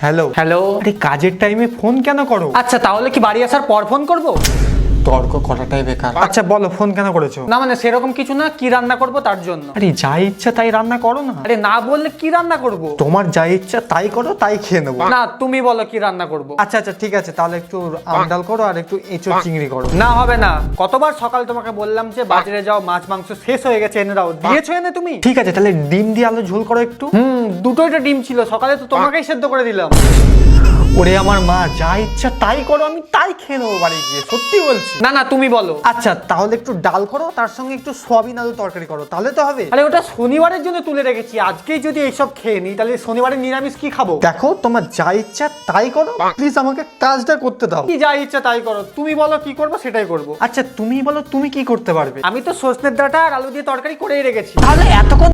Hello hello. আরে কাজের টাইমে ফোন কেন করো? আচ্ছা তাহলে কি বাড়ি আসার পর ফোন করব? তর্ক করাটাই বেকার। আচ্ছা বলো ফোন কেন করেছো? না মানে সেরকম কিছু না, কি রান্না করব তার জন্য। আরে যা ইচ্ছা তাই রান্না করো না। আরে না বললে কি রান্না করব? তোমার যা ইচ্ছা তাই করো, তাই খেয়ে নেবো। না তুমি বলো কি রান্না করব। আচ্ছা আচ্ছা ঠিক আছে, তাহলে একটু আমডাল করো আর একটু এঁচোড় চিংড়ি করো। না হবে না, কতবার সকাল তোমাকে বললাম যে বাজারে যাও, মাছ মাংস শেষ হয়ে গেছে এনে দাও, দিয়েছো এনে তুমি? ঠিক আছে তাহলে ডিম দিয়ে আলু ঝোল করো একটু। দুটোই তো ডিম ছিল, সকালে তো তোমাকেই সেদ্ধ করে দিলাম। ওরে আমার মা, যা ইচ্ছা তাই করো, আমি তাই খেয়ে নেবো বাড়ি গিয়ে, সত্যি বলছি। না না তুমি বলো। আচ্ছা তাহলে একটু ডাল করো, তার সঙ্গে একটু সয়াবিন আলু তরকারি করো, তাহলে তো হবে। আরে ওটা শনিবারের জন্য তুলে রেখেছি, আজকেই যদি এইসব খেয়ে নিই তাহলে শনিবারের নিরামিষ কি খাবো? দেখো তোমার যা ইচ্ছা তাই করো, প্লিজ আমাকে কাজটা করতে দাও। কি যা ইচ্ছা তাই করো, তুমি বলো কি করবো সেটাই করবো। আচ্ছা তুমি বলো তুমি কি করতে পারবে? আমি তো সজনের ডাঁটা আর আলু দিয়ে তরকারি করেই রেখেছি। তাহলে এতক্ষণ